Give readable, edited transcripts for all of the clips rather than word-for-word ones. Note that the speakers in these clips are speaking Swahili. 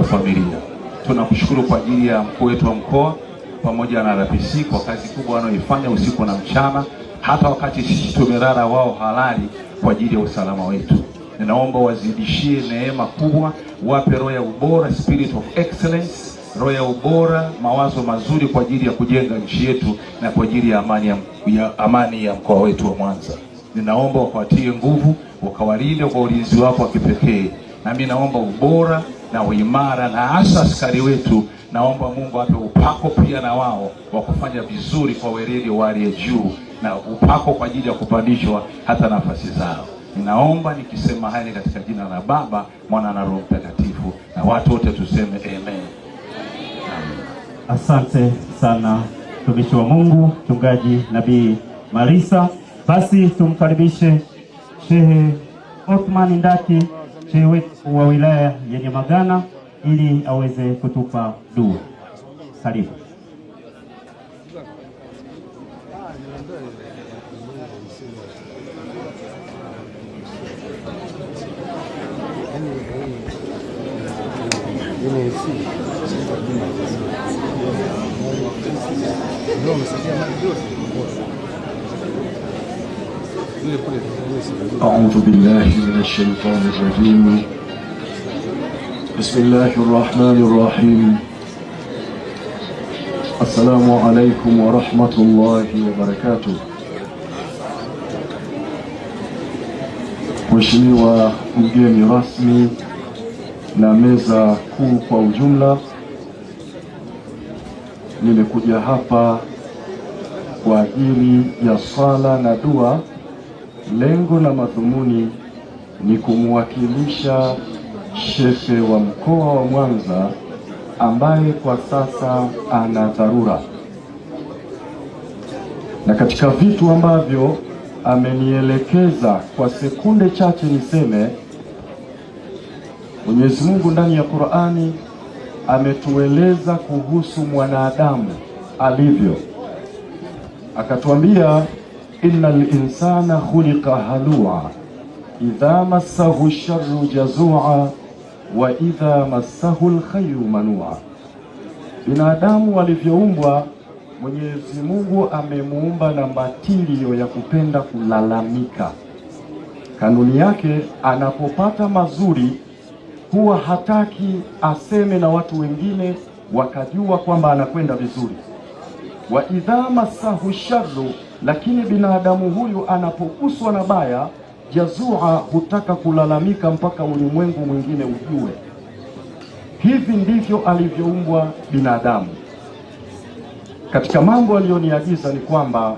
familia. Tunakushukuru kwa ajili ya mkuu wetu wa mkoa pamoja na RPC kwa kazi kubwa wanaoifanya usiku na mchana, hata wakati sisi tumelala wao halali kwa ajili ya usalama wetu. Ninaomba wazidishie neema kubwa, wape roho ya ubora, spirit of excellence, roho ya ubora, mawazo mazuri kwa ajili ya kujenga nchi yetu na kwa ajili ya amani ya mkoa wetu wa Mwanza. Ninaomba wakawatie nguvu, wakawalinde kwa ulinzi wako wa kipekee. Na mimi naomba ubora na uimara, na hasa askari wetu, naomba Mungu ape upako pia na wao wa kufanya vizuri kwa weledi wa hali ya juu, na upako kwa ajili ya kupandishwa hata nafasi zao. Ninaomba nikisema haya katika jina la Baba, Mwana na Roho Mtakatifu, na watu wote tuseme amen. Asante sana mtumishi wa Mungu, mchungaji Nabii Marisa. Basi tumkaribishe Shehe Othman Ndaki, shehe wetu wa wilaya ya Nyamagana, ili aweze kutupa dua. Karibu. أعوذ بالله من الشيطان الرجيم. بسم الله الرحمن الرحيم. السلام عليكم ورحمة الله وبركاته. Mheshimiwa mgeni rasmi na meza kuu kwa ujumla, nimekuja hapa kwa ajili ya sala na dua. Lengo na madhumuni ni kumwakilisha shehe wa mkoa wa Mwanza ambaye kwa sasa ana dharura, na katika vitu ambavyo amenielekeza kwa sekunde chache niseme, Mwenyezi Mungu ndani ya Qur'ani ametueleza kuhusu mwanadamu alivyo, akatuambia innal insana khuliqa halua idha massahu sharru jazua wa idha massahu alkhayru manua. Binadamu alivyoumbwa, Mwenyezi Mungu amemuumba na matilio ya kupenda kulalamika. Kanuni yake, anapopata mazuri huwa hataki aseme na watu wengine wakajua kwamba anakwenda vizuri. Wa idha massahu sharru, lakini binadamu huyu anapoguswa na baya, jazua, hutaka kulalamika mpaka ulimwengu mwingine ujue. Hivi ndivyo alivyoumbwa binadamu. Katika mambo aliyoniagiza ni kwamba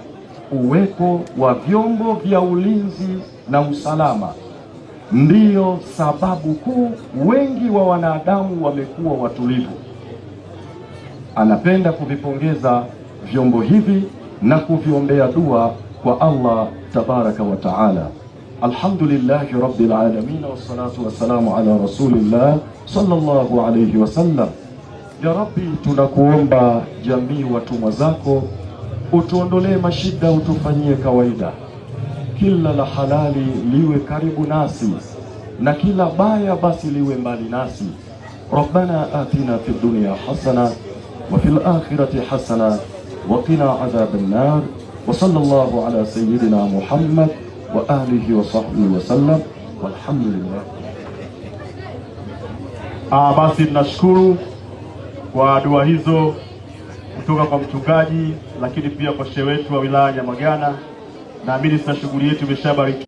uwepo wa vyombo vya ulinzi na usalama ndiyo sababu kuu wengi wa wanadamu wamekuwa watulivu. Anapenda kuvipongeza vyombo hivi na kuviombea dua kwa Allah tabaraka wa taala. Alhamdulillahi rabbil alamin, wassalatu wassalamu ala rasulillah sallallahu alayhi wasallam. Ya Rabbi, tunakuomba jamii watumwa zako, utuondolee mashida, utufanyie kawaida. Kila la halali liwe karibu nasi, na kila baya basi liwe mbali nasi. Rabbana atina fid dunya hasana wa fil akhirati hasana wa qina adhaban nar. Wa sallallahu ala sayyidina Muhammad wa alihi wa sahbihi wa sallam, walhamdulillah. Basi tunashukuru kwa dua hizo kutoka kwa mchungaji, lakini pia kwa shehe wetu wa wilaya ya Nyamagana. Naamini sasa shughuli yetu imeshabariki.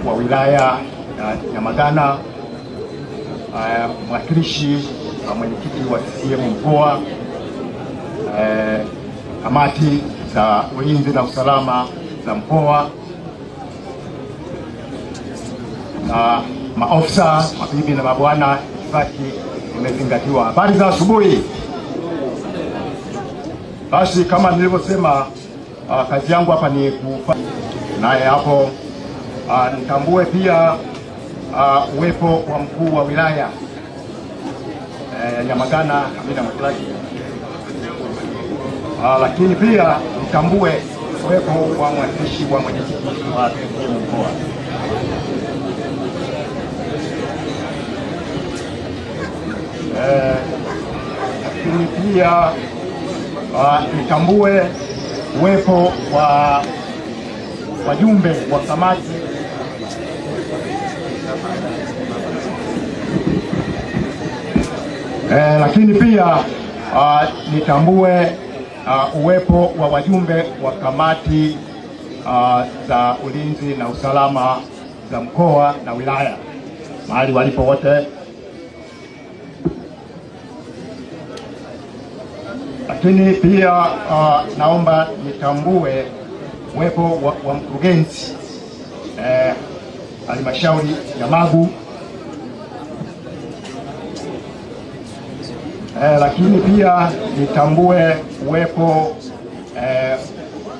Wa wilaya ya Nyamagana, mwakilishi wa mwenyekiti wa CCM mkoa, kamati za ulinzi na usalama za mkoa, na maofisa, mabibi na mabwana, itifaki imezingatiwa. Habari za asubuhi. Basi kama nilivyosema, kazi yangu hapa ni naye hapo nitambue pia uwepo wa mkuu wa wilaya Nyamagana Amina Makilaji, lakini pia nitambue uwepo wa mwakilishi wa mwenyekiti wa CCM mkoa. Lakini pia nitambue uwepo wa wajumbe wa kamati lakini pia nitambue uwepo wa wajumbe wa kamati za ulinzi na usalama za mkoa na wilaya mahali walipo wote. Lakini pia naomba nitambue uwepo wa mkurugenzi halmashauri ya Magu. Lakini pia nitambue uwepo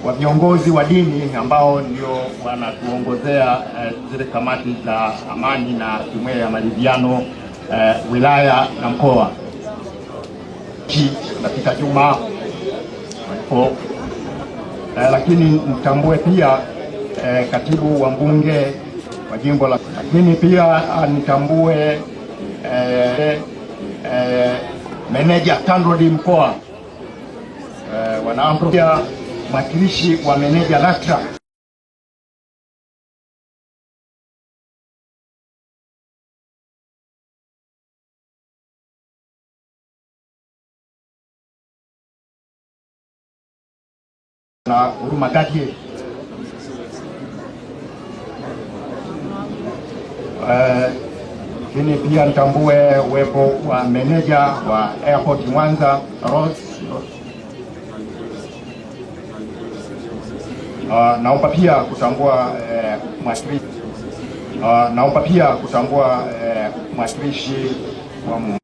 wa viongozi wa dini ambao ndio wanatuongozea zile kamati za amani na jumuiya ya maridhiano wilaya na mkoa. Katika Juma lakini nitambue pia katibu wa mbunge wa jimbo la, lakini pia nitambue meneja TANROADS mkoa wanaambro, pia mwakilishi wa meneja LATRA na Huruma Gadie. Lakini pia nitambue uwepo wa meneja wa airport Mwanza Rose. Naomba pia kutambua mwakilishi wa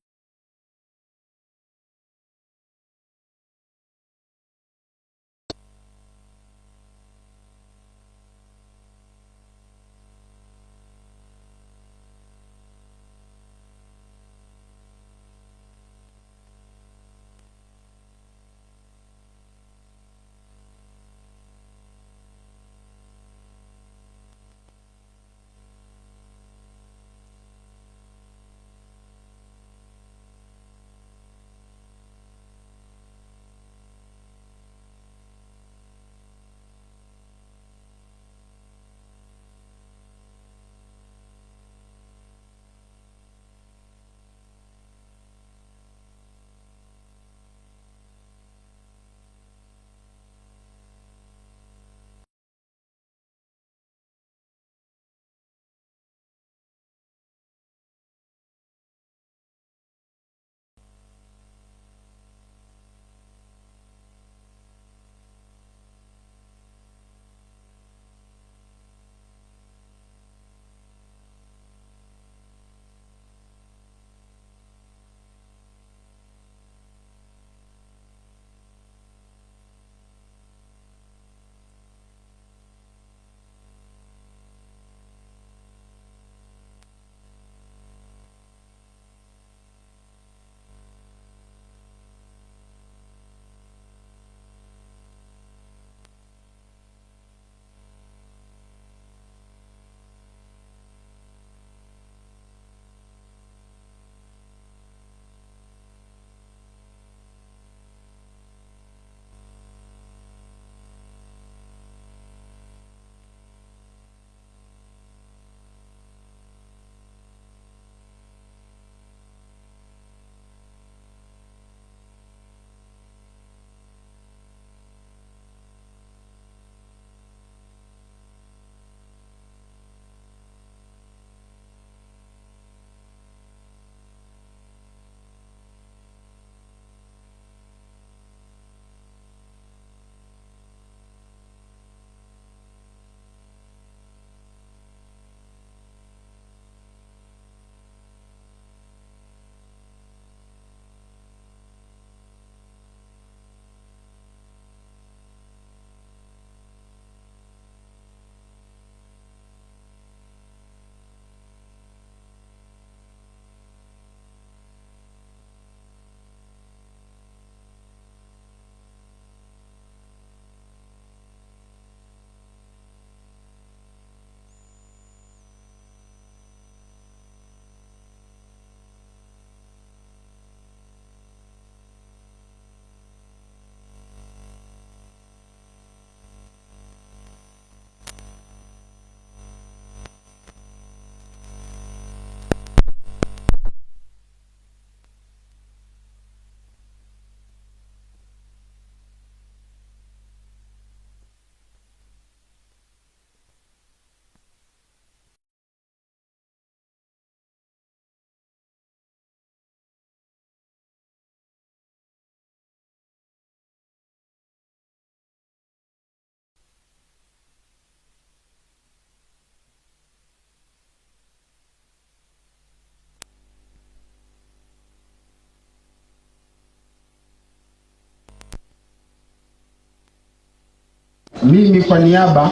Mimi kwa niaba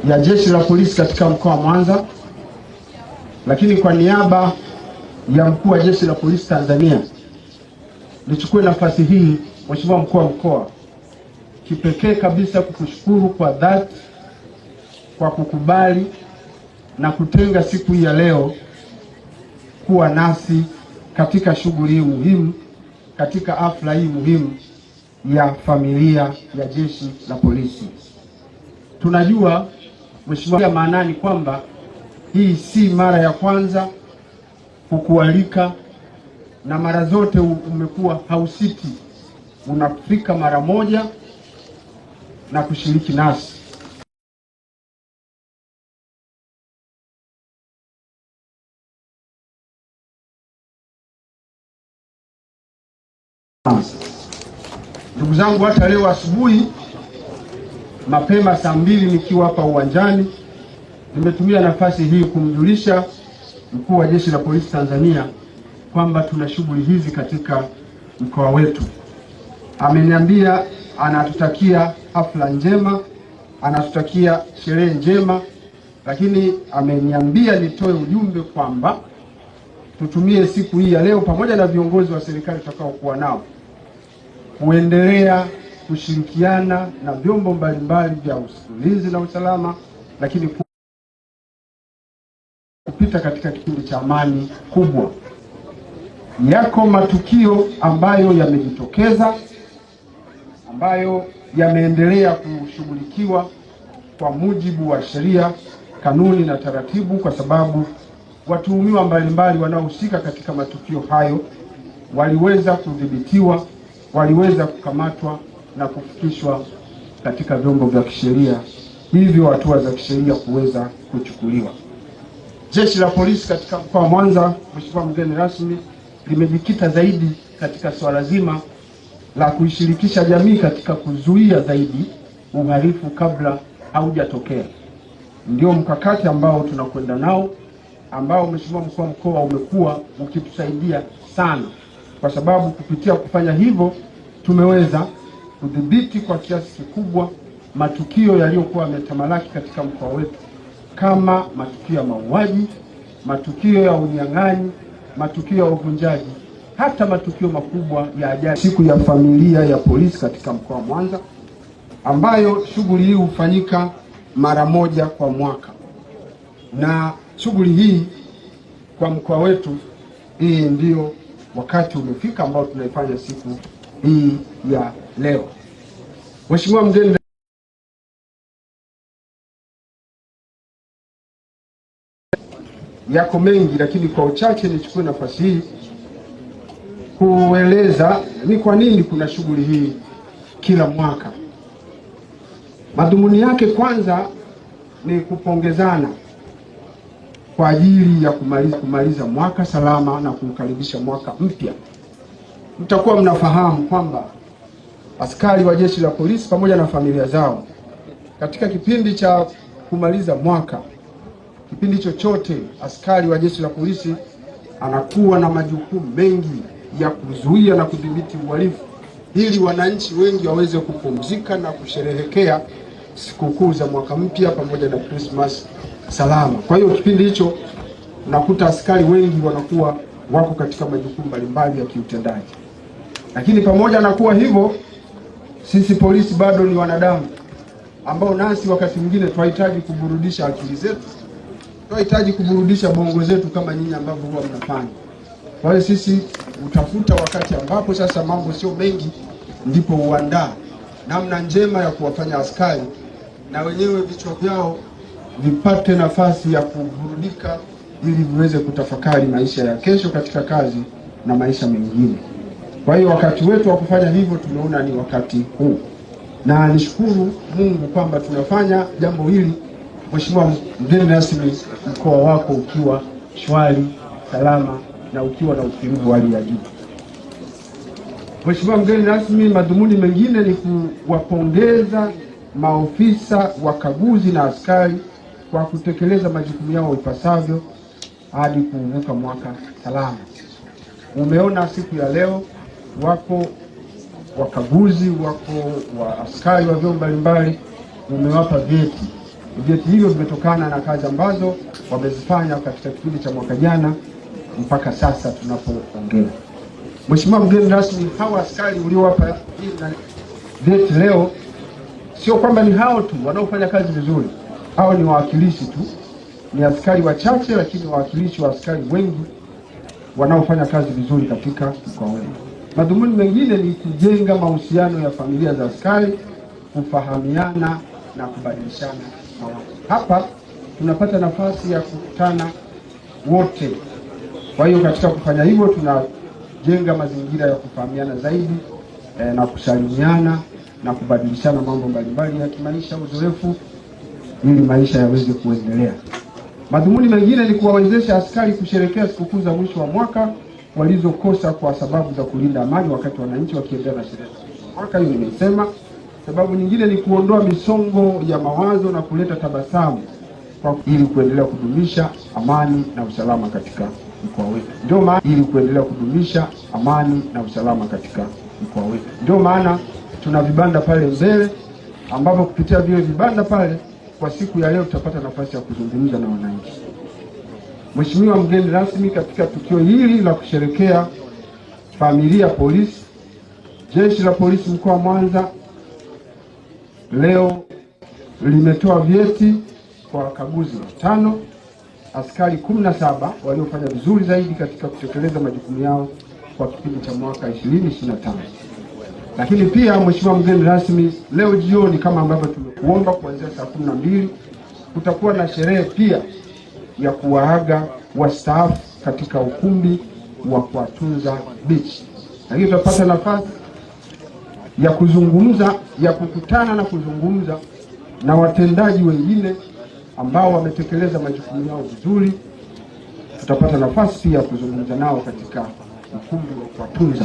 ya Jeshi la Polisi katika mkoa wa Mwanza, lakini kwa niaba ya mkuu wa Jeshi la Polisi Tanzania, nichukue nafasi hii, Mheshimiwa mkuu wa mkoa, kipekee kabisa kukushukuru kwa dhati kwa kukubali na kutenga siku hii ya leo kuwa nasi katika shughuli hii muhimu, katika hafla hii muhimu ya familia ya Jeshi la Polisi. Tunajua Mheshimiwa maanani kwamba hii si mara ya kwanza kukualika, na mara zote umekuwa hausiti, unafika mara moja na kushiriki nasi. Ndugu zangu, hata leo asubuhi mapema saa 2 nikiwa hapa uwanjani, nimetumia nafasi hii kumjulisha mkuu wa Jeshi la Polisi Tanzania kwamba tuna shughuli hizi katika mkoa wetu. Ameniambia anatutakia hafla njema, anatutakia sherehe njema, lakini ameniambia nitoe ujumbe kwamba tutumie siku hii ya leo pamoja na viongozi wa serikali tutakaokuwa nao kuendelea kushirikiana na vyombo mbalimbali vya ulinzi na usalama, lakini kupita katika kipindi cha amani kubwa. Yako matukio ambayo yamejitokeza, ambayo yameendelea kushughulikiwa kwa mujibu wa sheria, kanuni na taratibu, kwa sababu watuhumiwa mbalimbali wanaohusika katika matukio hayo waliweza kudhibitiwa, waliweza kukamatwa na kufikishwa katika vyombo vya kisheria, hivyo hatua za kisheria kuweza kuchukuliwa. Jeshi la Polisi katika mkoa wa Mwanza, Mheshimiwa mgeni rasmi, limejikita zaidi katika swala zima la kuishirikisha jamii katika kuzuia zaidi uhalifu kabla haujatokea. Ndio mkakati ambao tunakwenda nao, ambao Mheshimiwa mkuu wa mkoa umekuwa ukitusaidia sana, kwa sababu kupitia kufanya hivyo tumeweza kudhibiti kwa kiasi kikubwa matukio yaliyokuwa yametamalaki katika mkoa wetu, kama matukio ya mauaji, matukio ya unyang'anyi, matukio ya uvunjaji, hata matukio makubwa ya ajali. Siku ya familia ya polisi katika mkoa wa Mwanza, ambayo shughuli hii hufanyika mara moja kwa mwaka, na shughuli hii kwa mkoa wetu, hii ndio wakati umefika ambao tunaifanya siku hii ya leo. Mheshimiwa mgeni, yako mengi, lakini kwa uchache nichukue nafasi hii kueleza ni kwa nini kuna shughuli hii kila mwaka. Madhumuni yake kwanza ni kupongezana kwa ajili ya kumaliza mwaka salama na kukaribisha mwaka mpya. Mtakuwa mnafahamu kwamba askari wa Jeshi la Polisi pamoja na familia zao katika kipindi cha kumaliza mwaka, kipindi chochote askari wa Jeshi la Polisi anakuwa na majukumu mengi ya kuzuia na kudhibiti uhalifu, ili wananchi wengi waweze kupumzika na kusherehekea sikukuu za mwaka mpya pamoja na Christmas salama. Kwa hiyo kipindi hicho unakuta askari wengi wanakuwa wako katika majukumu mbalimbali ya kiutendaji. Lakini pamoja na kuwa hivyo, sisi polisi bado ni wanadamu ambao nasi wakati mwingine tunahitaji kuburudisha akili zetu, tunahitaji kuburudisha bongo zetu kama nyinyi ambavyo huwa mnafanya. Kwa hiyo sisi utafuta wakati ambapo sasa mambo sio mengi, ndipo uandaa namna njema ya kuwafanya askari na wenyewe vichwa vyao vipate nafasi ya kuburudika, ili viweze kutafakari maisha ya kesho katika kazi na maisha mengine. Kwa hiyo wakati wetu wa kufanya hivyo tumeona ni wakati huu, na nishukuru Mungu kwamba tunafanya jambo hili, Mheshimiwa mgeni rasmi, mkoa wako ukiwa shwari, salama na ukiwa na utulivu hali ya juu. Mheshimiwa mgeni rasmi, madhumuni mengine ni kuwapongeza maofisa wakaguzi na askari kwa kutekeleza majukumu yao ipasavyo hadi kuvuka mwaka salama. Umeona siku ya leo wako wakaguzi, wako wa askari wa vyombo mbalimbali umewapa vyeti. Vyeti hivyo vimetokana na kazi ambazo wamezifanya katika kipindi cha mwaka jana mpaka sasa tunapoongea. Mheshimiwa mgeni rasmi, hawa askari uliowapa vyeti leo sio kwamba ni hao tu wanaofanya kazi vizuri. Hao ni wawakilishi tu, ni askari wachache, lakini wawakilishi wa askari wengi wanaofanya kazi vizuri katika mkoa wetu. Madhumuni mengine ni kujenga mahusiano ya familia za askari, kufahamiana na kubadilishana mawazo. Hapa tunapata nafasi ya kukutana wote. Kwa hiyo katika kufanya hivyo tunajenga mazingira ya kufahamiana zaidi na kusalimiana na kubadilishana mambo mbalimbali ya kimaisha, uzoefu, ili maisha yaweze kuendelea. Madhumuni mengine ni kuwawezesha askari kusherehekea sikukuu za mwisho wa mwaka walizokosa kwa sababu za kulinda amani wakati wananchi wakiendelea na sherehe za mwaka. Hiyo nimesema. Sababu nyingine ni kuondoa misongo ya mawazo na kuleta tabasamu ili kuendelea kudumisha amani na usalama katika mkoa wetu. Ndio maana Ndio maana tuna vibanda pale mbele, ambapo kupitia vile vibanda pale kwa siku ya leo tutapata nafasi ya kuzungumza na wananchi. Mheshimiwa mgeni rasmi, katika tukio hili la kusherekea familia polisi, Jeshi la Polisi mkoa wa Mwanza leo limetoa vyeti kwa wakaguzi 5, askari 17 waliofanya vizuri zaidi katika kutekeleza majukumu yao kwa kipindi cha mwaka 2025. Lakini pia Mheshimiwa mgeni rasmi, leo jioni kama ambavyo tumekuomba, kuanzia saa 12 kutakuwa na sherehe pia ya kuwaaga wastaafu katika ukumbi wa Kwatunza Beach. Lakini tutapata nafasi ya kukutana na kuzungumza na watendaji wengine ambao wametekeleza majukumu yao vizuri. Tutapata nafasi pia ya kuzungumza nao katika ukumbi wa Kwatunza.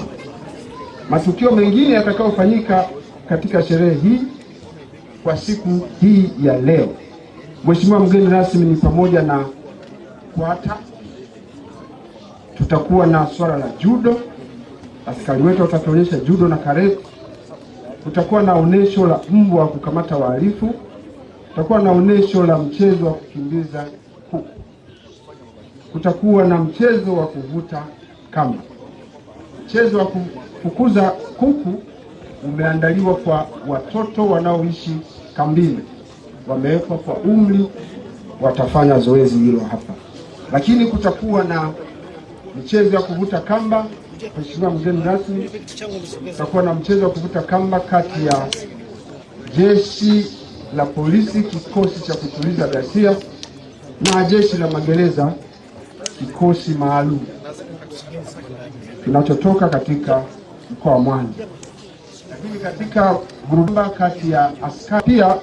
Matukio mengine yatakayofanyika katika sherehe hii kwa siku hii ya leo, Mheshimiwa mgeni rasmi, ni pamoja na kwata, tutakuwa na swala la judo, askari wetu watatuonyesha judo na karate. Kutakuwa na onesho la mbwa wa kukamata wahalifu. Kutakuwa na onesho la mchezo wa kukimbiza kuku. Kutakuwa na mchezo wa kuvuta kamba. Mchezo wa kufukuza kuku umeandaliwa kwa watoto wanaoishi kambini, wamewekwa kwa umri, watafanya zoezi hilo hapa. Lakini kutakuwa na mchezo wa kuvuta kamba. Mheshimiwa mgeni rasmi, kutakuwa na mchezo wa kuvuta kamba kati ya Jeshi la Polisi kikosi cha kutuliza ghasia na Jeshi la Magereza kikosi maalum kinachotoka katika mkoa wa Mwanza. Lakini katika burudani kati ya askari pia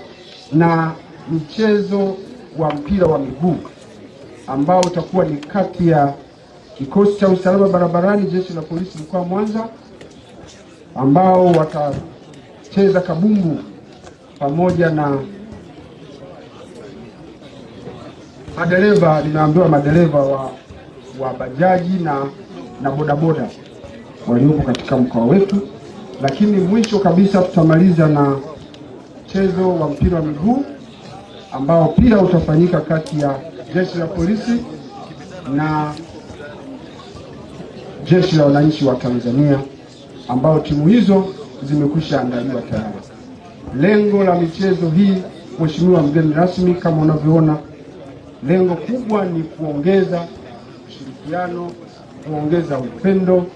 na mchezo wa mpira wa miguu ambao utakuwa ni kati ya kikosi cha usalama barabarani Jeshi la Polisi mkoa wa Mwanza, ambao watacheza kabumbu pamoja na madereva, nimeambiwa madereva wa bajaji na bodaboda waliopo katika mkoa wetu. Lakini mwisho kabisa tutamaliza na mchezo wa mpira wa miguu ambao pia utafanyika kati ya Jeshi la Polisi na Jeshi la Wananchi wa Tanzania, ambao timu hizo zimekwisha andaliwa tayari. Lengo la michezo hii, Mheshimiwa mgeni rasmi, kama unavyoona, lengo kubwa ni kuongeza ushirikiano, kuongeza upendo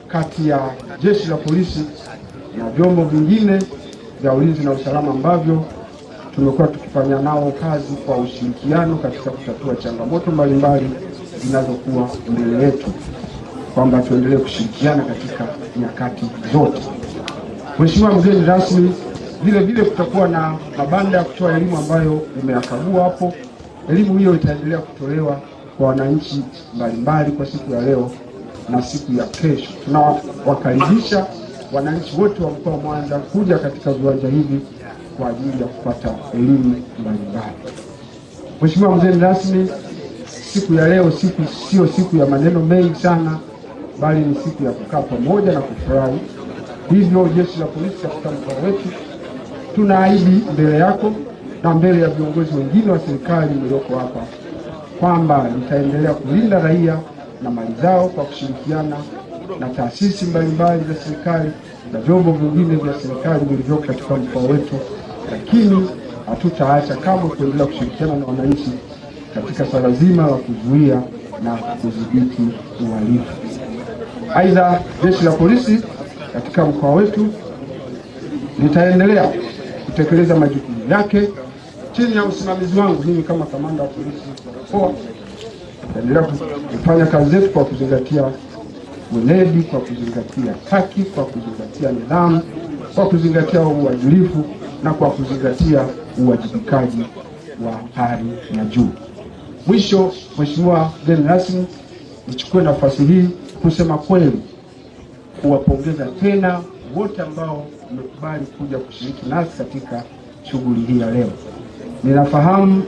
kati ya Jeshi la Polisi na vyombo vingine vya ulinzi na usalama ambavyo tumekuwa tukifanya nao kazi kwa ushirikiano katika kutatua changamoto mbalimbali zinazokuwa mbele yetu, kwamba tuendelee kushirikiana katika nyakati zote. Mheshimiwa mgeni rasmi, vile vile kutakuwa na mabanda ya kutoa elimu ambayo nimeyakagua hapo. Elimu hiyo itaendelea kutolewa kwa wananchi mbalimbali kwa siku ya leo na siku ya kesho. Tunawakaribisha wananchi wote wa mkoa wa Mwanza kuja katika viwanja hivi kwa ajili ya kupata elimu mbalimbali. Mheshimiwa mgeni rasmi, siku ya leo sio siku ya maneno mengi sana, bali ni siku ya kukaa pamoja na kufurahi. Hivyo Jeshi la Polisi katika mkoa wetu tunaahidi mbele yako na mbele ya viongozi wengine wa serikali mlioko hapa kwamba nitaendelea kulinda raia na mali zao kwa kushirikiana na taasisi mbalimbali za serikali na vyombo vingine vya serikali vilivyoko katika mkoa wetu, lakini hatutaacha kamwe kuendelea kushirikiana na wananchi katika swala zima la kuzuia na kudhibiti uhalifu. Aidha, jeshi la polisi katika mkoa wetu litaendelea kutekeleza majukumu yake chini ya usimamizi wangu mimi kama kamanda wa polisi wa mkoa. Tutaendelea kufanya kazi zetu kwa kuzingatia weledi, kwa kuzingatia haki, kwa kuzingatia nidhamu, kwa kuzingatia uadilifu na kwa kuzingatia uwajibikaji wa hali ya juu. Mwisho, Mheshimiwa mgeni rasmi, nichukue nafasi hii kusema kweli kuwapongeza tena wote ambao mmekubali kuja kushiriki nasi katika shughuli hii ya leo. Ninafahamu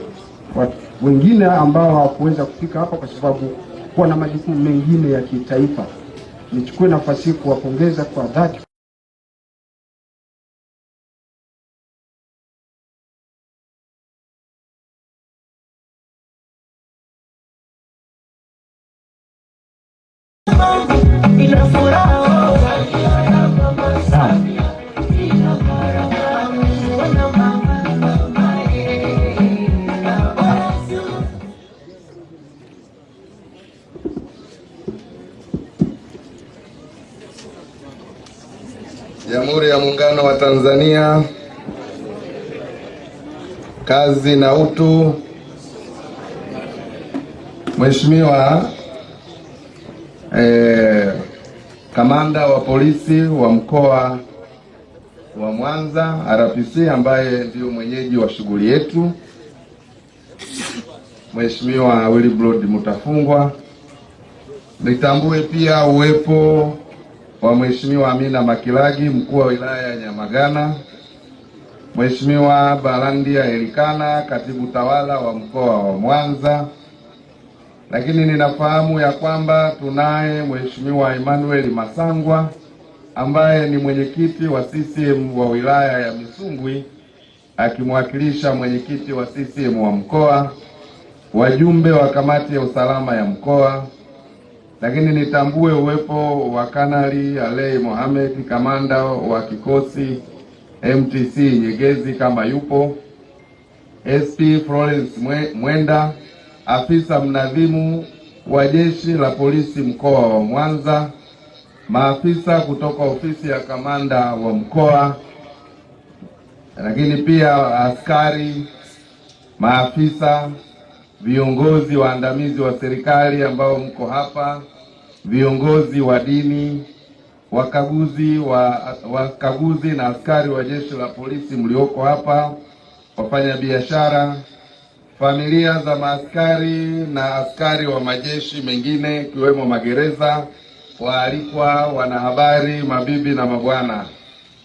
wengine ambao hawakuweza kufika hapa kwa sababu kuwa na majukumu mengine ya kitaifa. Nichukue nafasi hii kuwapongeza kwa dhati. Jamhuri ya Muungano wa Tanzania, kazi na utu. Mheshimiwa kamanda wa polisi wa mkoa wa Mwanza RPC, ambaye ndio mwenyeji wa shughuli yetu, Mheshimiwa Willibrod Mutafungwa. Nitambue pia uwepo wa Mheshimiwa Amina Makilagi, mkuu wa wilaya ya Nyamagana, Mheshimiwa Barandia Elikana, katibu tawala wa mkoa wa Mwanza. Lakini ninafahamu ya kwamba tunaye Mheshimiwa Emmanuel Masangwa ambaye ni mwenyekiti wa CCM wa wilaya ya Misungwi akimwakilisha mwenyekiti wa CCM wa mkoa, wajumbe wa kamati ya usalama ya mkoa. Lakini nitambue uwepo wa Kanali Alei Mohamed, kamanda wa kikosi MTC Nyegezi kama yupo, SP Florence Mwenda, afisa mnadhimu wa jeshi la polisi mkoa wa Mwanza, maafisa kutoka ofisi ya kamanda wa mkoa, lakini pia askari, maafisa, viongozi waandamizi wa serikali ambao mko hapa, viongozi wa dini, wakaguzi na askari wa jeshi la polisi mlioko hapa, wafanya biashara, familia za maaskari na askari wa majeshi mengine ikiwemo magereza, waalikwa, wanahabari, mabibi na mabwana.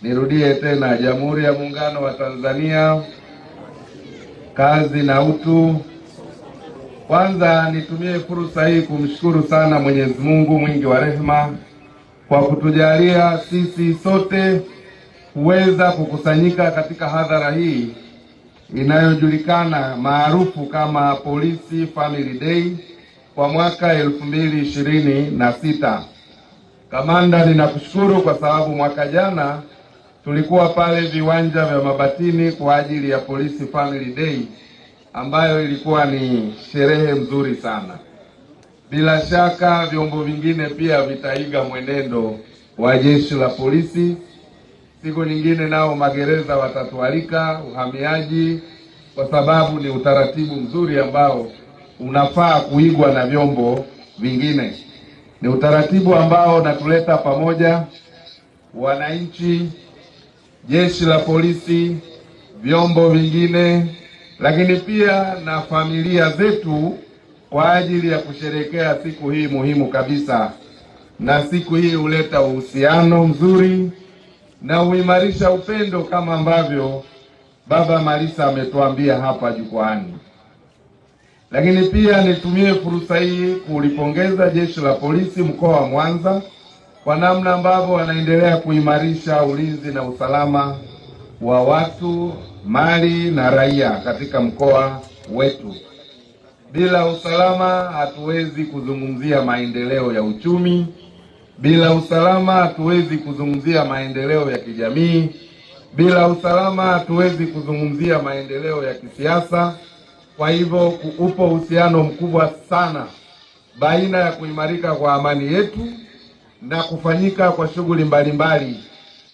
Nirudie tena, Jamhuri ya Muungano wa Tanzania, kazi na utu. Kwanza nitumie fursa hii kumshukuru sana Mwenyezi Mungu mwingi wa rehema kwa kutujalia sisi sote kuweza kukusanyika katika hadhara hii inayojulikana maarufu kama Police Family Day kwa mwaka 2026. Kamanda, ninakushukuru kwa sababu mwaka jana tulikuwa pale viwanja vya Mabatini kwa ajili ya Police Family Day ambayo ilikuwa ni sherehe nzuri sana. Bila shaka vyombo vingine pia vitaiga mwenendo wa jeshi la polisi. Siku nyingine nao magereza watatualika, uhamiaji, kwa sababu ni utaratibu mzuri ambao unafaa kuigwa na vyombo vingine. Ni utaratibu ambao unatuleta pamoja wananchi, jeshi la polisi, vyombo vingine, lakini pia na familia zetu kwa ajili ya kusherehekea siku hii muhimu kabisa. Na siku hii huleta uhusiano mzuri na huimarisha upendo kama ambavyo Baba Malisa ametuambia hapa jukwani. Lakini pia nitumie fursa hii kulipongeza jeshi la polisi mkoa wa Mwanza kwa namna ambavyo wanaendelea kuimarisha ulinzi na usalama wa watu mali na raia katika mkoa wetu. Bila usalama hatuwezi kuzungumzia maendeleo ya uchumi. Bila usalama hatuwezi kuzungumzia maendeleo ya kijamii. Bila usalama hatuwezi kuzungumzia maendeleo ya kisiasa. Kwa hivyo upo uhusiano mkubwa sana baina ya kuimarika kwa amani yetu na kufanyika kwa shughuli mbalimbali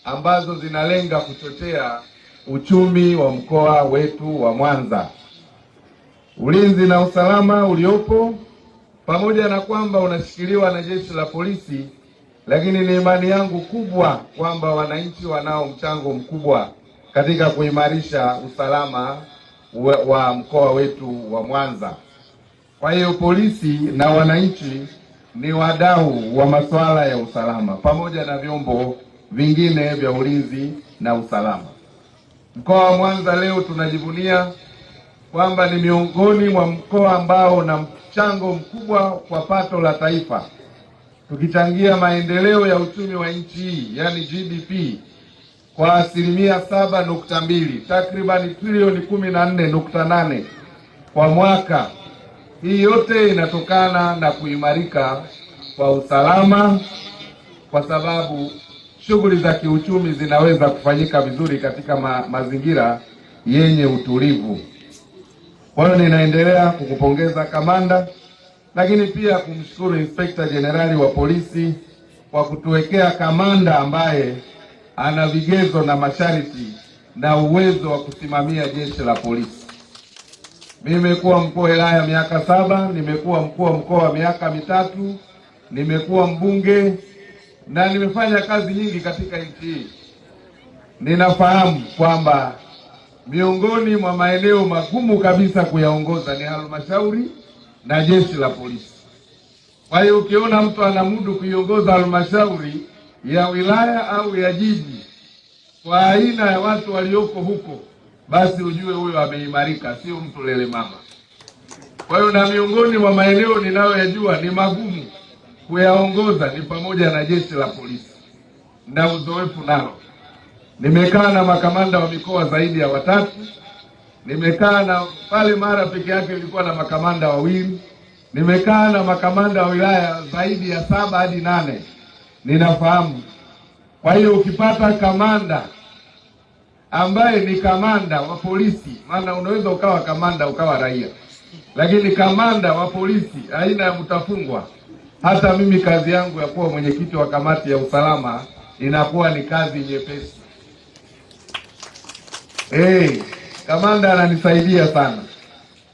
ambazo zinalenga kuchochea uchumi wa mkoa wetu wa Mwanza. Ulinzi na usalama uliopo, pamoja na kwamba unashikiliwa na jeshi la polisi, lakini ni imani yangu kubwa kwamba wananchi wanao mchango mkubwa katika kuimarisha usalama wa mkoa wetu wa Mwanza. Kwa hiyo polisi na wananchi ni wadau wa masuala ya usalama pamoja na vyombo vingine vya ulinzi na usalama. Mkoa wa Mwanza leo tunajivunia kwamba ni miongoni mwa mkoa ambao una mchango mkubwa kwa pato la taifa, tukichangia maendeleo ya uchumi wa nchi hii, yani GDP, kwa asilimia 7.2, takriban trilioni 14.8 kwa mwaka. Hii yote inatokana na kuimarika kwa usalama, kwa sababu shughuli za kiuchumi zinaweza kufanyika vizuri katika mazingira yenye utulivu. Kwa hiyo ninaendelea kukupongeza kamanda, lakini pia kumshukuru Inspekta Jenerali wa polisi kwa kutuwekea kamanda ambaye ana vigezo na masharti na uwezo wa kusimamia jeshi la polisi. Mimi nimekuwa mkuu wa wilaya miaka 7, nimekuwa mkuu wa mkoa miaka 3, nimekuwa mbunge na nimefanya kazi nyingi katika nchi hii. Ninafahamu kwamba miongoni mwa maeneo magumu kabisa kuyaongoza ni halmashauri na jeshi la polisi. Kwa hiyo ukiona mtu anamudu kuiongoza halmashauri ya wilaya au ya jiji kwa aina ya watu walioko huko, basi ujue huyo ameimarika, sio mtu lele mama. Kwa hiyo na miongoni mwa maeneo ninayoyajua ni magumu kuyaongoza ni pamoja na jeshi la polisi, na uzoefu nalo. Nimekaa na makamanda wa mikoa zaidi ya 3. Nimekaa na pale Mara peke yake ilikuwa na makamanda 2. Nimekaa na makamanda wa wilaya zaidi ya 7 hadi 8. Ninafahamu. Kwa hiyo ukipata kamanda ambaye ni kamanda wa polisi, maana unaweza ukawa kamanda ukawa raia, lakini kamanda wa polisi aina ya mtafungwa, hata mimi kazi yangu ya kuwa mwenyekiti wa kamati ya usalama inakuwa ni kazi nyepesi. Kamanda ananisaidia sana,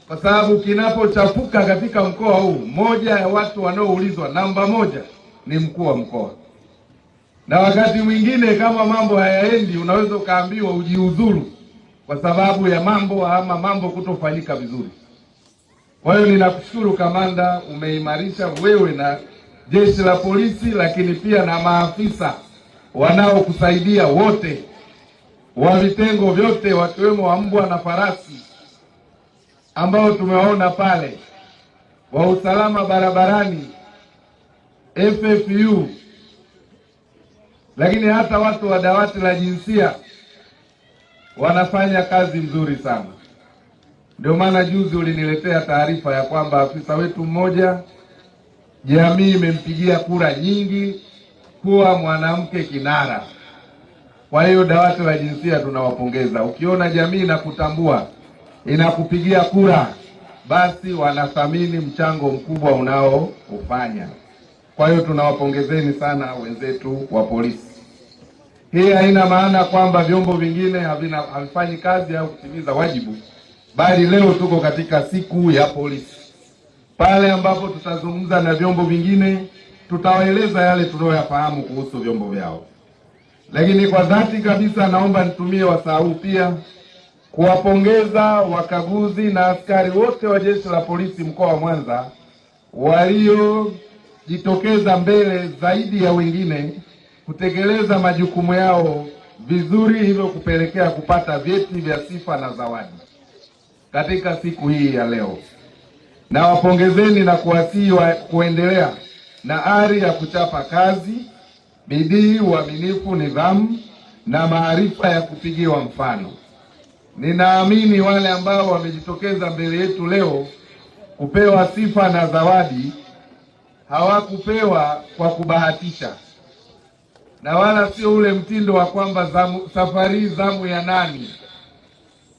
kwa sababu kinapochafuka katika mkoa huu, moja ya watu wanaoulizwa namba 1 ni mkuu wa mkoa. Na wakati mwingine kama mambo hayaendi, unaweza ukaambiwa ujiuzuru kwa sababu ya mambo kutofanyika vizuri. Kwa hiyo ninakushukuru kamanda, umeimarisha wewe na jeshi la polisi, lakini pia na maafisa wanaokusaidia wote wa vitengo vyote, wakiwemo wa mbwa na farasi ambao tumewaona pale, wa usalama barabarani, FFU, lakini hata watu wa dawati la jinsia wanafanya kazi nzuri sana. Ndio maana juzi uliniletea taarifa ya kwamba afisa wetu mmoja, jamii imempigia kura nyingi kuwa mwanamke kinara. Kwa hiyo dawati la jinsia tunawapongeza. Ukiona jamii inakutambua, inakupigia kura, basi wanathamini mchango mkubwa unaoufanya. Kwa hiyo tunawapongezeni sana wenzetu wa polisi. Hii haina maana kwamba vyombo vingine havifanyi kazi au kutimiza wajibu, bali leo tuko katika siku ya polisi. Pale ambapo tutazungumza na vyombo vingine, tutawaeleza yale tunayoyafahamu kuhusu vyombo vyao. Lakini kwa dhati kabisa naomba nitumie wasaa huu pia kuwapongeza wakaguzi na askari wote wa jeshi la polisi mkoa wa Mwanza waliojitokeza mbele zaidi ya wengine kutekeleza majukumu yao vizuri, hivyo kupelekea kupata vyeti vya sifa na zawadi katika siku hii ya leo. Na wapongezeni na kuwasihi kuendelea na ari ya kuchapa kazi, bidii, uaminifu, nidhamu na maarifa ya kupigiwa mfano. Ninaamini wale ambao wamejitokeza mbele yetu leo kupewa sifa na zawadi hawakupewa kwa kubahatisha, na wala sio ule mtindo wa kwamba safari zamu ya nani.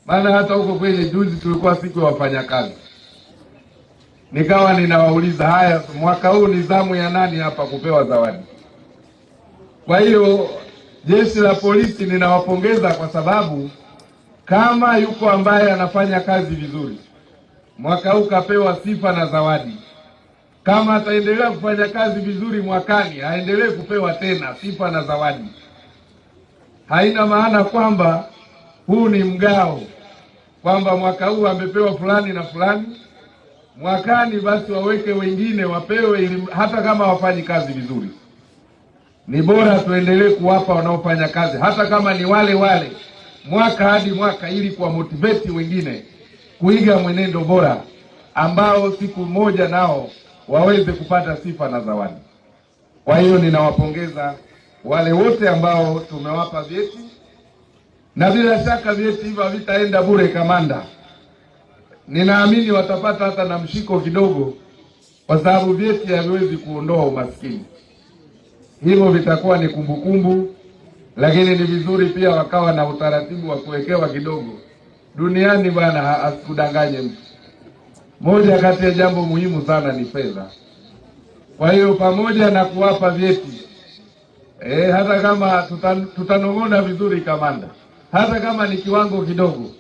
Maana hata huko kwenye juzi tulikuwa siku ya wafanyakazi, nikawa ninawauliza, haya, mwaka huu ni zamu ya nani hapa kupewa zawadi? Kwa hiyo jeshi la polisi ninawapongeza kwa sababu kama yuko ambaye anafanya kazi vizuri, mwaka huu kapewa sifa na zawadi. Kama ataendelea kufanya kazi vizuri mwakani, aendelee kupewa tena sifa na zawadi. Haina maana kwamba huu ni mgao, kwamba mwaka huu amepewa fulani na fulani, mwakani basi waweke wengine wapewe, ili hata kama wafanyi kazi vizuri. Ni bora tuendelee kuwapa wanaofanya kazi, hata kama ni wale wale, mwaka hadi mwaka, ili kuwa motivate wengine kuiga mwenendo bora ambao siku moja nao waweze kupata sifa na zawadi. Kwa hiyo ninawapongeza wale wote ambao tumewapa vyeti, na bila shaka vyeti hivyo havitaenda bure kamanda. Ninaamini watapata hata na mshiko kidogo, kwa sababu vyeti haviwezi kuondoa umaskini. Hivyo vitakuwa ni kumbukumbu, lakini ni vizuri pia wakawa na utaratibu wa kuwekewa kidogo. Duniani bwana, asikudanganye mtu. Moja kati ya jambo muhimu sana ni fedha. Kwa hiyo pamoja na kuwapa vyeti, hata kama tutanong'ona vizuri kamanda, hata kama ni kiwango kidogo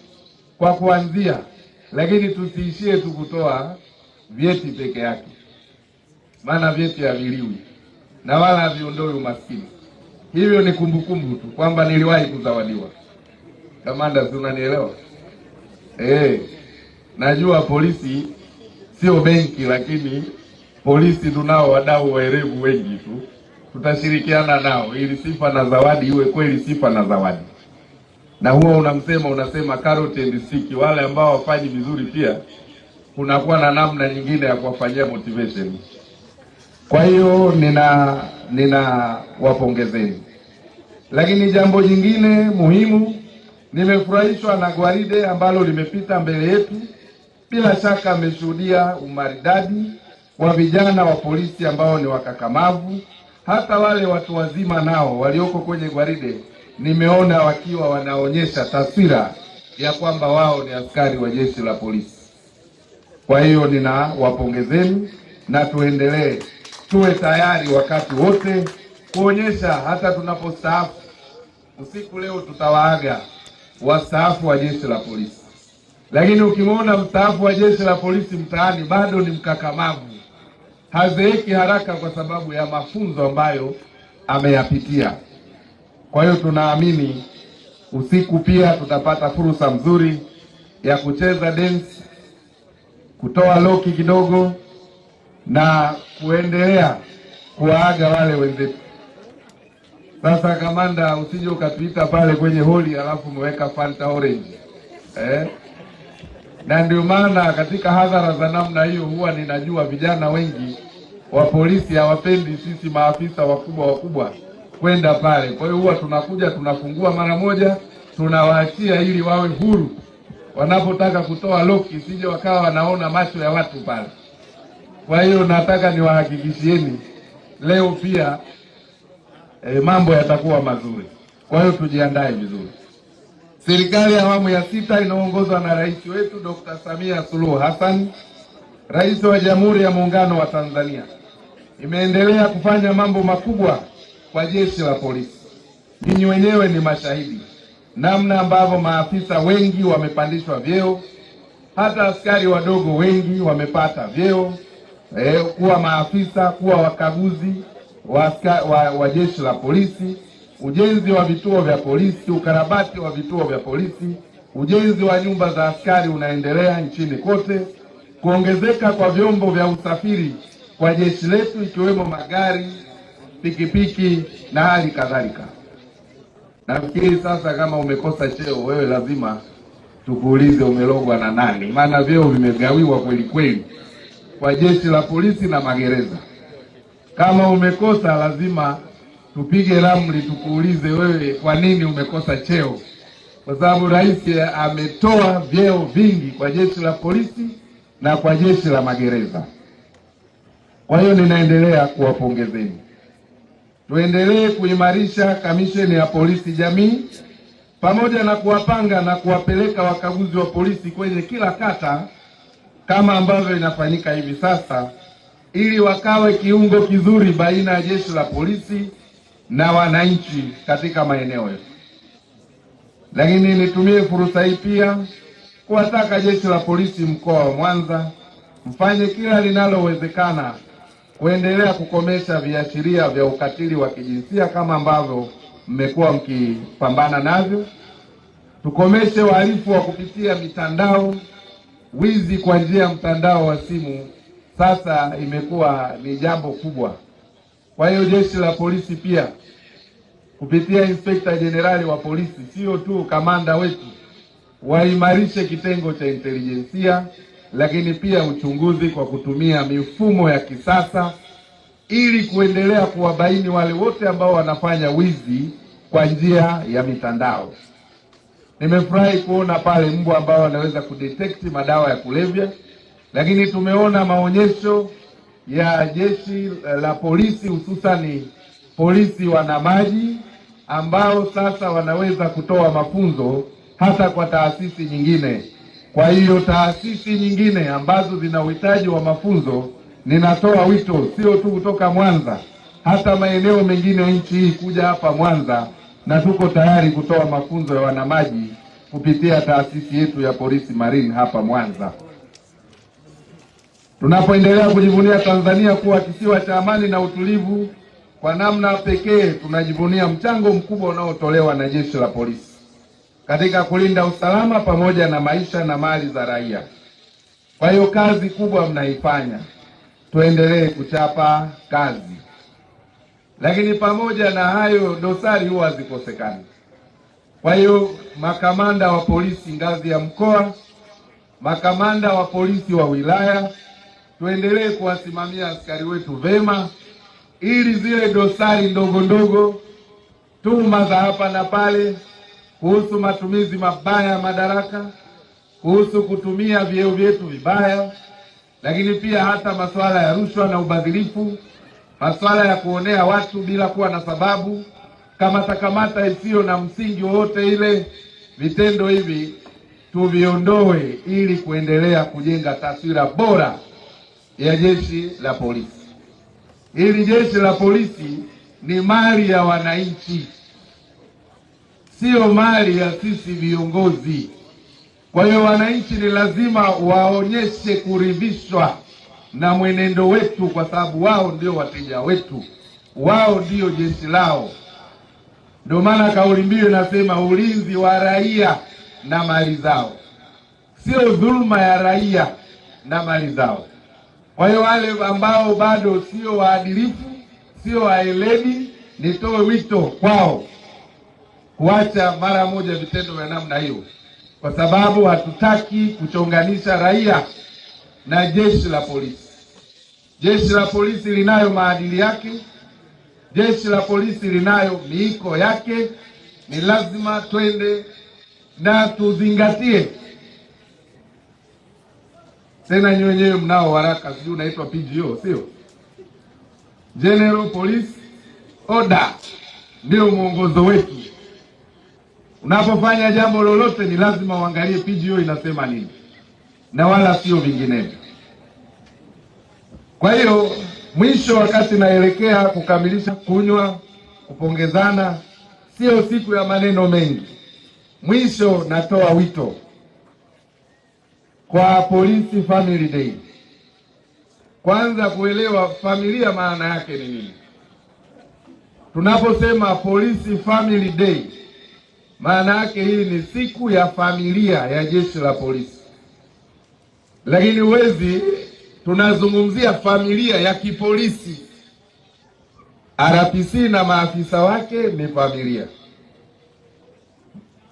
kwa kuanzia, lakini tusiishie tu kutoa vyeti peke yake. Maana vyeti haviliwi na wala haviondoi umaskini. Hivyo ni kumbukumbu tu kwamba niliwahi kuzawadiwa. Kamanda, si unanielewa? Najua polisi sio benki, lakini polisi tunao wadau waerevu wengi tu. Tutashirikiana nao ili sifa na zawadi iwe kweli sifa na zawadi. Na huwa unasema carrot and stick, wale ambao wafanyi vizuri pia kunakuwa na namna nyingine ya kuwafanyia motivation. Kwa hiyo nina wapongezeni. Lakini jambo jingine muhimu, nimefurahishwa na gwaride ambalo limepita mbele yetu. Bila shaka ameshuhudia umaridadi wa vijana wa polisi ambao ni wakakamavu. Hata wale watu wazima nao walioko kwenye gwaride nimeona wakiwa wanaonyesha taswira ya kwamba wao ni askari wa jeshi la polisi. Kwa hiyo ninawapongezeni, na tuendelee, tuwe tayari wakati wote kuonyesha hata tunapostaafu. Usiku leo tutawaaga wastaafu wa jeshi la polisi, lakini ukimwona mstaafu wa jeshi la polisi mtaani bado ni mkakamavu, hazeeki haraka kwa sababu ya mafunzo ambayo ameyapitia. Kwa hiyo tunaamini usiku pia tutapata fursa nzuri ya kucheza dance, kutoa loki kidogo na kuendelea kuwaaga wale wenzetu. Sasa kamanda, usije ukatuita pale kwenye holi alafu mweka Fanta orange. Na ndio maana katika hadhara za namna hiyo huwa ninajua vijana wengi wa polisi hawapendi sisi maafisa wakubwa kwenda pale. Kwa hiyo huwa tunakuja tunafungua mara moja, tunawaachia ili wawe huru. Wanapotaka kutoa loki sije wakawa wanaona macho ya watu pale. Kwa hiyo nataka niwahakikishieni leo pia mambo yatakuwa mazuri. Kwa hiyo tujiandae vizuri. Serikali ya awamu ya 6 inaongozwa na rais wetu Dr. Samia Suluhu Hassan, Rais wa Jamhuri ya Muungano wa Tanzania, imeendelea kufanya mambo makubwa kwa jeshi la polisi. Ninyi wenyewe ni mashahidi namna ambavyo maafisa wengi wamepandishwa vyeo, hata askari wadogo wengi wamepata vyeo, kuwa maafisa, kuwa wakaguzi wa jeshi la polisi, ujenzi wa vituo vya polisi, ukarabati wa vituo vya polisi, ujenzi wa nyumba za askari unaendelea nchini kote, kuongezeka kwa vyombo vya usafiri kwa jeshi letu ikiwemo magari, pikipiki na hali kadhalika. Nafikiri sasa kama umekosa cheo wewe lazima tukuulize umelogwa na nani, maana vyeo vimegawiwa kweli kweli kwa jeshi la polisi na magereza. Kama umekosa lazima tupige ramli tukuulize wewe kwa nini umekosa cheo. kwa sababu rais ametoa vyeo vingi kwa jeshi la polisi na kwa jeshi la magereza. Kwa hiyo ninaendelea kuwapongezeni. Tuendelee kuimarisha kamisheni ya polisi jamii pamoja na kuwapanga na kuwapeleka wakaguzi wa polisi kwenye kila kata kama ambavyo inafanyika hivi sasa, ili wakawe kiungo kizuri baina ya jeshi la polisi na wananchi katika maeneo yetu. Lakini nitumie fursa hii pia kuwataka jeshi la polisi mkoa wa Mwanza mfanye kila linalowezekana kuendelea kukomesha viashiria vya ukatili wa kijinsia kama ambavyo mmekuwa mkipambana navyo. Tukomeshe wahalifu wa kupitia mitandao. Wizi kwa njia ya mtandao wa simu sasa imekuwa ni jambo kubwa. Kwa hiyo jeshi la polisi pia kupitia Inspekta Jenerali wa polisi, sio tu kamanda wetu, waimarishe kitengo cha intelijensia, lakini pia uchunguzi kwa kutumia mifumo ya kisasa ili kuendelea kuwabaini wale wote ambao wanafanya wizi kwa njia ya mitandao. Nimefurahi kuona pale mbwa ambao wanaweza kudetect madawa ya kulevya, lakini tumeona maonyesho ya jeshi la polisi, hususani polisi wanamaji, ambao sasa wanaweza kutoa mafunzo hata kwa taasisi nyingine. Kwa hiyo taasisi nyingine ambazo zina uhitaji wa mafunzo, ninatoa wito sio tu kutoka Mwanza, hata maeneo mengine ya nchi hii kuja hapa Mwanza, na tuko tayari kutoa mafunzo ya wanamaji kupitia taasisi yetu ya polisi marine hapa Mwanza. Tunapoendelea kujivunia Tanzania kuwa kisiwa cha amani na utulivu, kwa namna pekee tunajivunia mchango mkubwa unaotolewa na jeshi la polisi katika kulinda usalama pamoja na maisha na mali za raia. Kwa hiyo kazi kubwa mnaifanya, tuendelee kuchapa kazi. Lakini pamoja na hayo, dosari huwa hazikosekani. Kwa hiyo makamanda wa polisi ngazi ya mkoa, makamanda wa polisi wa wilaya, tuendelee kuwasimamia askari wetu vema, ili zile dosari ndogo ndogo, tuhuma za hapa na pale kuhusu matumizi mabaya ya madaraka, kuhusu kutumia vyeo vyetu vibaya, lakini pia hata masuala ya rushwa na ubadhirifu, masuala ya kuonea watu bila kuwa na sababu, kamata isiyo na msingi wowote ile, vitendo hivi tuviondoe ili kuendelea kujenga taswira bora ya jeshi la polisi. Hili jeshi la polisi ni mali ya wananchi, sio mali ya sisi viongozi. Kwa hiyo wananchi ni lazima waonyeshe kuridhishwa na mwenendo wetu, kwa sababu wao ndio wateja wetu, wao ndio jeshi lao. Ndio maana kauli mbiu inasema ulinzi wa raia na mali zao, sio dhuluma ya raia na mali zao. Kwa hiyo wale ambao bado sio waadilifu, sio waeledi, nitoe wito kwao kuacha mara moja vitendo vya namna hiyo, kwa sababu hatutaki kuchonganisha raia na jeshi la polisi. Jeshi la polisi linayo maadili yake, jeshi la polisi linayo miiko yake. Ni lazima twende na tuzingatie. Tena nyenyewe mnao waraka, sijui unaitwa PGO, sio? General Police Order ndio mwongozo wetu. Unapofanya jambo lolote ni lazima uangalie PGO inasema nini, na wala sio vinginevyo. Kwa hiyo mwisho, wakati naelekea kukamilisha kunywa, kupongezana, sio siku ya maneno mengi. Mwisho natoa wito kwa Police Family Day. Kwanza kuelewa familia maana yake ni nini. Tunaposema Police Family Day, maana yake hii ni siku ya familia ya jeshi la polisi. Lakini wezi tunazungumzia familia ya kipolisi. RPC na maafisa wake ni familia.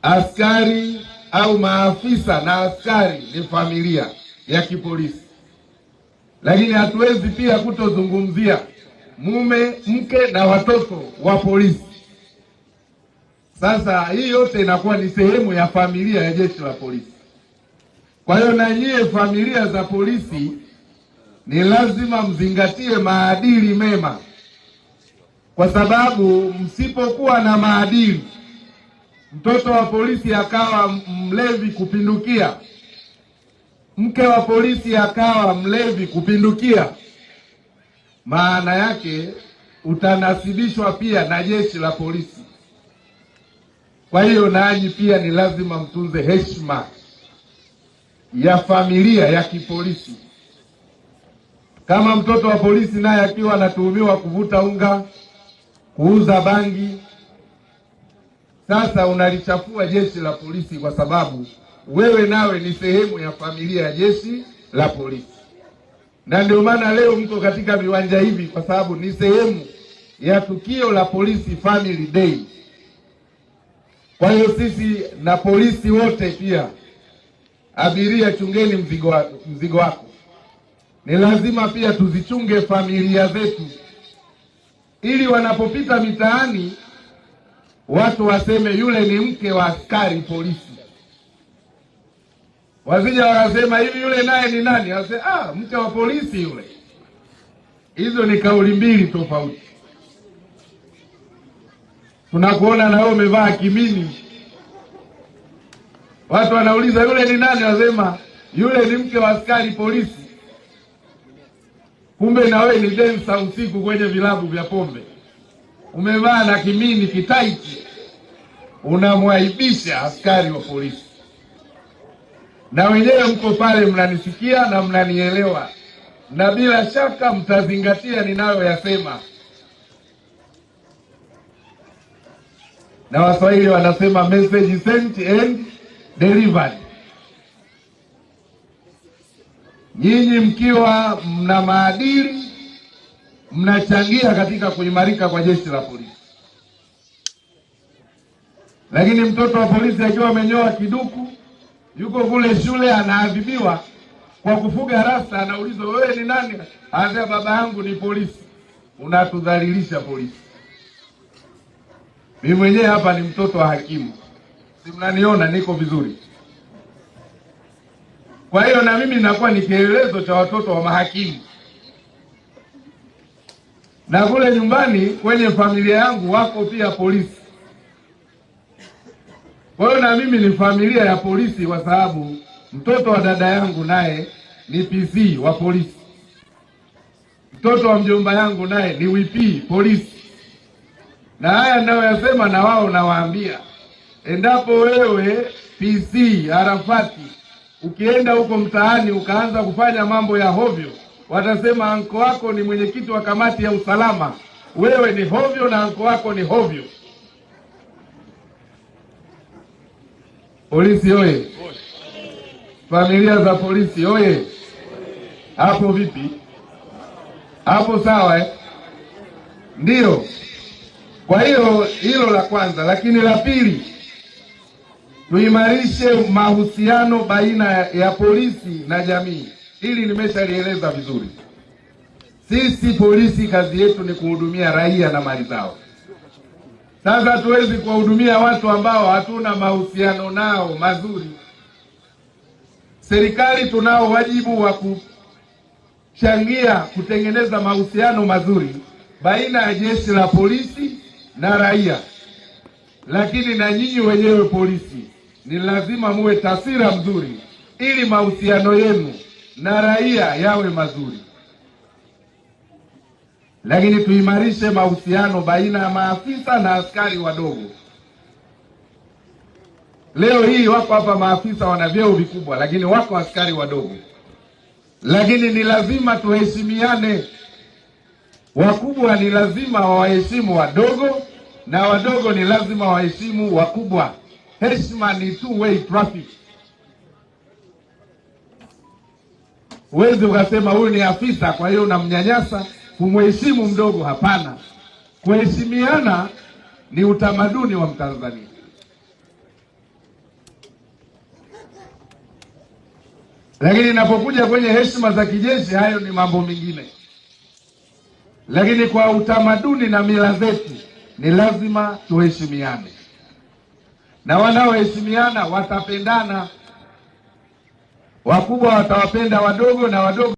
Askari au maafisa na askari ni familia ya kipolisi. Lakini hatuwezi pia kutozungumzia mume, mke na watoto wa polisi. Sasa hii yote inakuwa ni sehemu ya familia ya jeshi la polisi. Kwa hiyo na nyie familia za polisi ni lazima mzingatie maadili mema, kwa sababu msipokuwa na maadili, mtoto wa polisi akawa mlevi kupindukia, mke wa polisi akawa mlevi kupindukia, maana yake utanasibishwa pia na jeshi la polisi. Kwa hiyo nanyi pia ni lazima mtunze heshima ya familia ya kipolisi. Kama mtoto wa polisi naye akiwa anatuhumiwa kuvuta unga, kuuza bangi, sasa unalichafua jeshi la polisi, kwa sababu wewe nawe ni sehemu ya familia ya jeshi la polisi. Na ndio maana leo mko katika viwanja hivi, kwa sababu ni sehemu ya tukio la Police Family Day. Kwa hiyo sisi na polisi wote pia, abiria, chungeni mzigo wako. Ni lazima pia tuzichunge familia zetu, ili wanapopita mitaani watu waseme yule ni mke wa askari polisi. Wasija wakasema hivi yule naye ni nani? Wasema mke wa polisi yule. Hizo ni kauli mbili tofauti. Tunakuona na wewe umevaa kimini, watu wanauliza yule ni nani? Wasema yule ni mke wa askari polisi. Kumbe na wewe ni densa usiku kwenye vilabu vya pombe, umevaa na kimini kitaiti, unamwaibisha askari wa polisi. Na wenyewe mko pale mnanisikia na mnanielewa, na bila shaka mtazingatia ninayoyasema. Na Waswahili wanasema message sent and delivered. Nyinyi mkiwa mna maadili, mnachangia katika kuimarika kwa jeshi la polisi. Lakini mtoto wa polisi akiwa amenyoa kiduku, yuko kule shule anaadhibiwa kwa kufuga rasta, anaulizwa wewe ni nani? Anasema baba yangu ni polisi. Unatudhalilisha polisi. Mimi mwenyewe hapa ni mtoto wa hakimu, si mnaniona niko vizuri? Kwa hiyo na mimi nakuwa ni kielelezo cha watoto wa mahakimu. Na kule nyumbani kwenye familia yangu wako pia polisi. Kwa hiyo na mimi ni familia ya polisi, kwa sababu mtoto wa dada yangu naye ni PC wa polisi. Mtoto wa mjomba yangu naye ni WP polisi. Na haya ninayoyasema na wao nawaambia, endapo wewe PC Arafati ukienda huko mtaani ukaanza kufanya mambo ya hovyo, watasema anko wako ni mwenyekiti wa kamati ya usalama, wewe ni hovyo na anko wako ni hovyo. Polisi oye! Familia za polisi oye! Hapo vipi? Hapo sawa Ndio. Kwa hiyo hilo la kwanza. Lakini la pili, tuimarishe mahusiano baina ya polisi na jamii. Hili nimeshalieleza vizuri. Sisi polisi kazi yetu ni kuhudumia raia na mali zao. Sasa hatuwezi kuwahudumia watu ambao hatuna mahusiano nao mazuri. Serikali tunao wajibu wa kuchangia kutengeneza mahusiano mazuri baina ya jeshi la polisi na raia. Lakini na nyinyi wenyewe polisi ni lazima muwe taswira mzuri, ili mahusiano yenu na raia yawe mazuri. Lakini tuimarishe mahusiano baina ya maafisa na askari wadogo. Leo hii wako hapa maafisa wana vyeo vikubwa, lakini wako askari wadogo. Lakini ni lazima tuheshimiane. Wakubwa ni lazima wawaheshimu wadogo, na wadogo ni lazima waheshimu wakubwa. Heshima ni two-way traffic. Huwezi ukasema huyu ni afisa kwa hiyo unamnyanyasa kumheshimu mdogo. Hapana. Kuheshimiana ni utamaduni wa Mtanzania. Lakini inapokuja kwenye heshima za kijeshi, hayo ni mambo mengine. Lakini kwa utamaduni na mila zetu ni lazima tuheshimiane. na wanaoheshimiana watapendana. Wakubwa watawapenda wadogo na wadogo